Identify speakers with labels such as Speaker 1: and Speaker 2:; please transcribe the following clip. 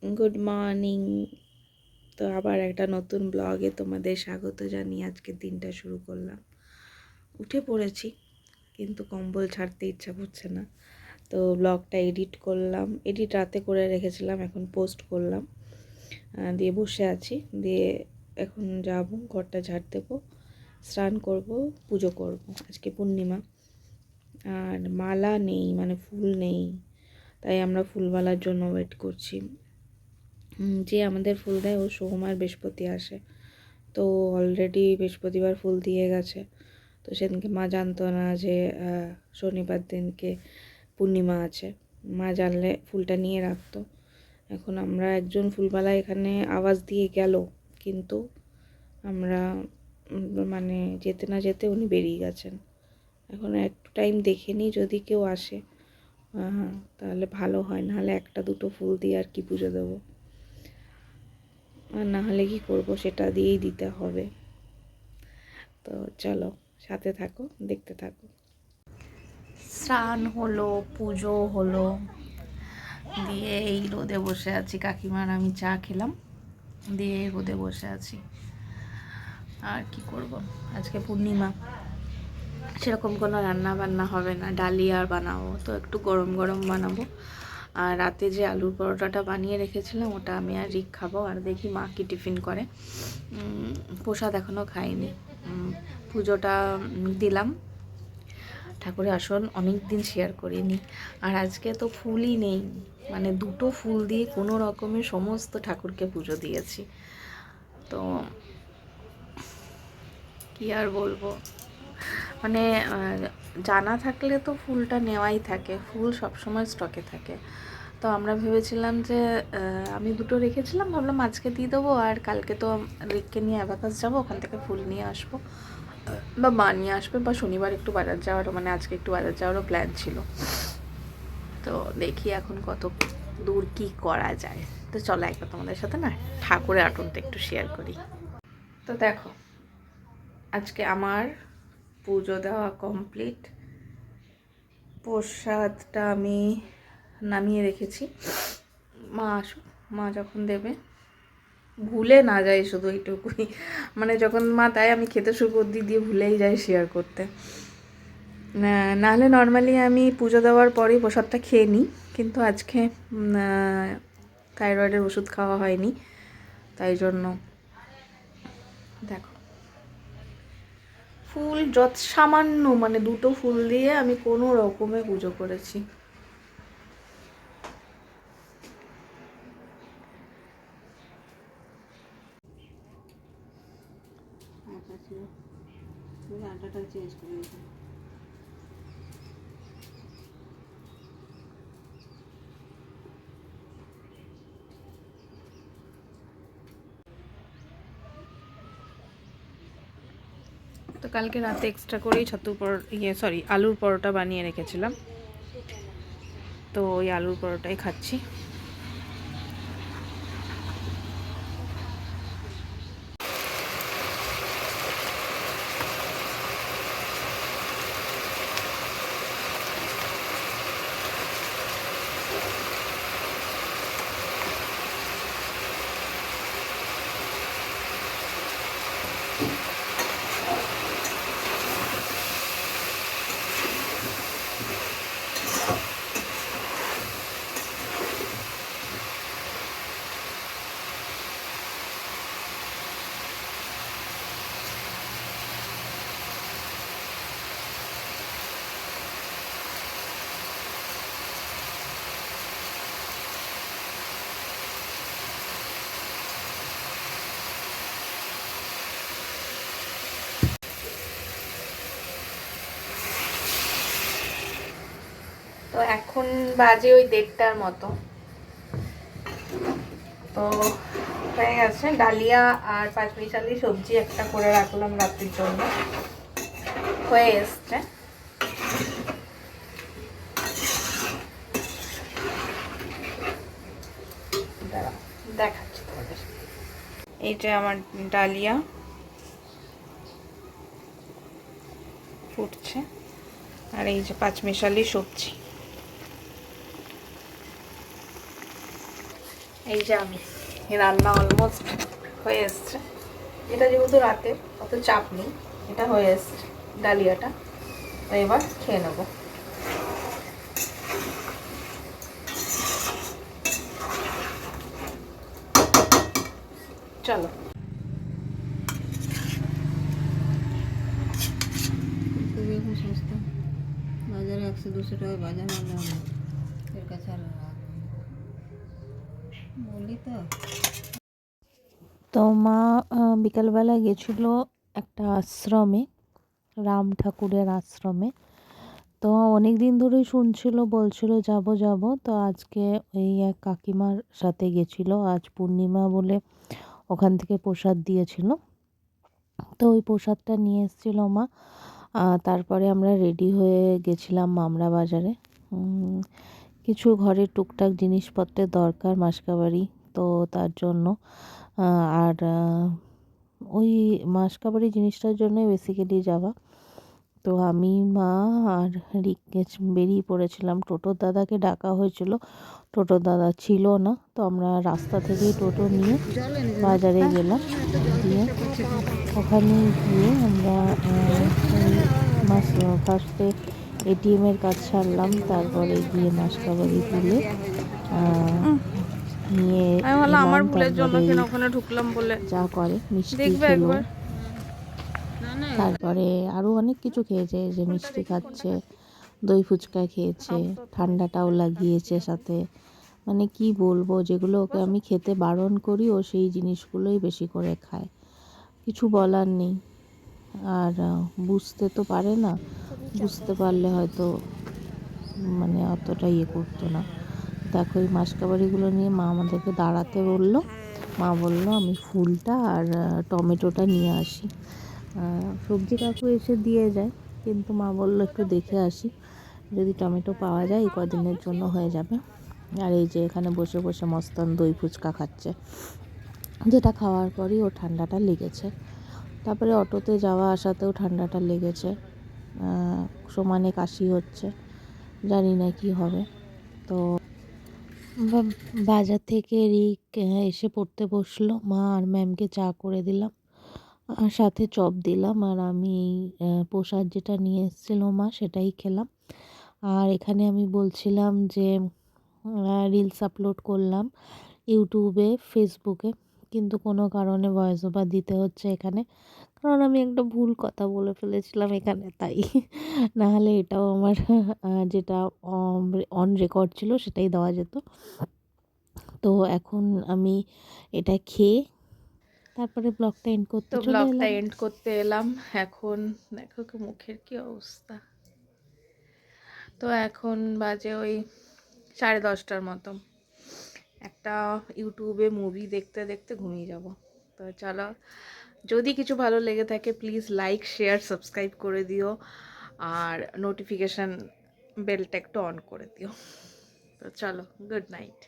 Speaker 1: Good morning. তো আবার একটা নতুন ব্লগে তোমাদের স্বাগত জানিয়ে আজকের দিনটা শুরু করলাম। উঠে পড়েছি, কিন্তু কম্বল ছাড়তে ইচ্ছা করছে না। তো ব্লগটা এডিট করলাম, এডিট রাতে করে রেখেছিলাম, এখন পোস্ট করলাম। দিয়ে বসে আছি, দিয়ে এখন যাব ঘরটা ঝাড় দেবো, স্নান করব, পুজো করব। আজকে পূর্ণিমা, আর মালা নেই, মানে ফুল নেই, তাই আমরা ফুলওয়ালার জন্য ওয়েট করছি। যে আমাদের ফুল দেয় ও সোম আর বৃহস্পতি আসে, তো অলরেডি বৃহস্পতিবার ফুল দিয়ে গেছে। তো সেদিনকে মা জানতো না যে শনিবার দিনকে পূর্ণিমা আছে। মা জানলে ফুলটা নিয়ে রাখতো। এখন আমরা একজন ফুলওয়ালা এখানে আওয়াজ দিয়ে গেল, কিন্তু আমরা মানে যেতে না যেতে উনি বেরিয়ে গেছেন। এখন একটু টাইম দেখে নিই, যদি কেউ আসে তাহলে ভালো হয়, নাহলে একটা দুটো ফুল দিয়ে আর কি পুজো দেবো, আর না হলে কি করবো, সেটা দিয়েই দিতে হবে। তো চলো সাথে থাকো, দেখতে থাকো। স্নান হলো, পুজো হলো, দিয়ে এই রোদে বসে আছি। কাকিমার আমি চা খেলাম, দিয়ে রোদে বসে আছি। আর কি করব, আজকে পূর্ণিমা, সেরকম কোনো রান্না বান্না হবে না। ডালিয়া বানাবো, তো একটু গরম গরম বানাবো। আর রাতে যে আলুর পরোটাটা বানিয়ে রেখেছিলাম, ওটা আমি আর রিক খাবো। আর দেখি মা কি টিফিন করে। প্রসাদ এখনও খাইনি। পুজোটা দিলাম, ঠাকুরের আসন অনেক দিন শেয়ার করিনি। আর আজকে তো ফুলই নেই, মানে দুটো ফুল দিয়ে কোনো রকমের সমস্ত ঠাকুরকে পুজো দিয়েছি। তো কি আর বলবো, মানে জানা থাকলে তো ফুলটা নেওয়াই থাকে, ফুল সবসময় স্টকে থাকে। তো আমরা ভেবেছিলাম যে আমি দুটো রেখেছিলাম, ভাবলাম আজকে দিয়ে দেবো, আর কালকে তো রিককে নিয়ে অ্যাবাকাস যাবো, ওখান থেকে ফুল নিয়ে আসবো, বা মা নিয়ে আসবে, বা শনিবার একটু বাজার যাওয়ারও, মানে আজকে একটু বাজার যাওয়ারও প্ল্যান ছিল। তো দেখি এখন কত দূর কি করা যায়। তো চলো একবার তোমাদের সাথে না ঠাকুরের আটনটা একটু শেয়ার করি। তো দেখো, আজকে আমার পুজো দেওয়া কমপ্লিট। প্রসাদটা আমি নামিয়ে রেখেছি, মা আসুক, মা যখন দেবে, ভুলে না যাই শুধু এইটুকুই, মানে যখন মা দেয় আমি খেতে শুরু করে দিয়ে ভুলেই যাই শেয়ার করতে। নাহলে নর্মালি আমি পুজো দেওয়ার পরেই প্রসাদটা খেয়ে নিই, কিন্তু আজকে থাইরয়েডের ওষুধ খাওয়া হয়নি, তাই জন্য দেখো ফুল যত সামান্য, মানে দুটো ফুল দিয়ে আমি কোনো রকমে পুজো করেছি। আটাটা চেঞ্জ করে দিতে। তো কালকে রাতে এক্সট্রা করেই আলুর পরোটা বানিয়ে রেখেছিলাম, তো ওই আলুর পরোটাই খাচ্ছি। তো এখন বাজে ওই 1:30টার মতো। তো হয়ে গেছে, ডালিয়া আর পাঁচমিশালি সবজি একটা করে রাখলাম রাত্রির জন্য, হয়ে এসছে। দেখাচ্ছি তোমাদের। এই যে আমার ডালিয়া ফুটছে, আর এই যে পাঁচমিশালি সবজি। এই যে আমি রান্না অলমোস্ট হয়ে এসছে। এটা যেহেতু রাতে অত চাপ নেই, এটা হয়ে এসছে ডালিয়াটা। তো এবার খেয়ে নেবো। চলো।
Speaker 2: ফুলকপি এখন সস্তা, বাজারে 100-200 টাকা বাজার হলে এর কাছে আর বলি তো।
Speaker 3: তো মা বিকালবেলা গেছিল একটা আশ্রমে, রাম ঠাকুরের আশ্রমে। তো অনেক দিন ধরেই শুনছিল, বলছিল যাব যাব। তো আজকে ওই এক কাকিমার সাথে গেছিল, আজ পূর্ণিমা বলে ওখান থেকে প্রসাদ দিয়েছিল। তো ওই প্রসাদটা নিয়ে এসেছিল মা। তারপরে আমরা রেডি হয়ে গেছিলাম মামরা বাজারে। কিছু ঘরের টুকটাক জিনিসপত্রের দরকার মাসকাবারি, তো তার জন্য আর ওই মাসকাবারি জিনিসটার জন্যই বেসিক্যালি যাওয়া। তো আমি, মা আর রিকেশ বেরিয়ে পড়েছিলাম। টোটোর দাদাকে ডাকা হয়েছিল, টোটোর দাদা ছিল না। তো আমরা রাস্তা থেকেই টোটো নিয়ে বাজারে গেলাম। দিয়ে ওখানে গিয়ে আমরা মাস ফার্স্টে এটিএমের কাজ সারলাম, তারপরে গিয়ে মাসকাবারি তুলে নিয়ে
Speaker 1: আমি ভাবলাম
Speaker 3: এলাম।
Speaker 1: আমার ভুলের জন্য
Speaker 3: তারপরে
Speaker 1: কিনা ওখানে ঢুকলাম বলে
Speaker 3: যা করে মিষ্টি
Speaker 1: দেখবে
Speaker 3: খেলো,
Speaker 1: একবার।
Speaker 3: তারপরে আরও অনেক কিছু খেয়েছে, যে মিষ্টি খাচ্ছে, দই ফুচকা খেয়েছে, ঠান্ডাটাও লাগিয়েছে সাথে। মানে কি বলবো, যেগুলো ওকে আমি খেতে বারণ করি ও সেই জিনিসগুলোই বেশি করে খায়। কিছু বলার নেই। আর বুঝতে তো পারে না, বুঝতে পারলে হয়তো মানে অতটা ইয়ে করতো না। দেখো এই মাসকাবারিগুলো নিয়ে মা আমাদেরকে দাঁড়াতে বললো। মা বলল আমি ফুলটা আর টমেটোটা নিয়ে আসি। সবজি কাকু এসে দিয়ে যায়, কিন্তু মা বললো একটু দেখে আসি, যদি টমেটো পাওয়া যায় এই কদিনের জন্য হয়ে যাবে। আর এই যে এখানে বসে বসে মস্তান দই ফুচকা খাচ্ছে, যেটা খাওয়ার পরই ওর ঠান্ডাটা লেগেছে। তারপরে অটোতে যাওয়া আসাতেও ঠান্ডাটা লেগেছে, সমানে কাশি হচ্ছে, জানি না কি হবে। তো বাজার থেকে রিক এসে পড়তে বসলো, মা আর ম্যামকে চা করে দিলাম, আর সাথে চপ দিলাম। আর আমি প্রসাদ যেটা নিয়ে এসেছিলো মা সেটাই খেলাম। আর এখানে আমি বলছিলাম যে রিলস আপলোড করলাম ইউটিউবে, ফেসবুকে, কিন্তু কোনো কারণে ভয়েস ওভার দিতে হচ্ছে এখানে, কারণ আমি একটা ভুল কথা বলে ফেলেছিলাম এখানে, তাই। নাহলে এটাও আমার যেটা অন রেকর্ড ছিল সেটাই দেওয়া যেত। তো এখন আমি এটা খেয়ে তারপরে ব্লগটা এন্ড করতে চলে
Speaker 1: ব্লগটা
Speaker 3: এলাম।
Speaker 1: এন্ড করতে এলাম। এখন দেখো কি মুখের কি অবস্থা। তো এখন বাজে ওই 10:30টার মতো। একটা ইউটিউবে মুভি দেখতে দেখতে ঘুমিয়ে যাব। তো চলো, যদি কিছু ভালো লেগে থাকে প্লিজ লাইক শেয়ার সাবস্ক্রাইব করে দিও, আর নোটিফিকেশান বেলটা একটু অন করে দিও। তো চলো, গুড নাইট।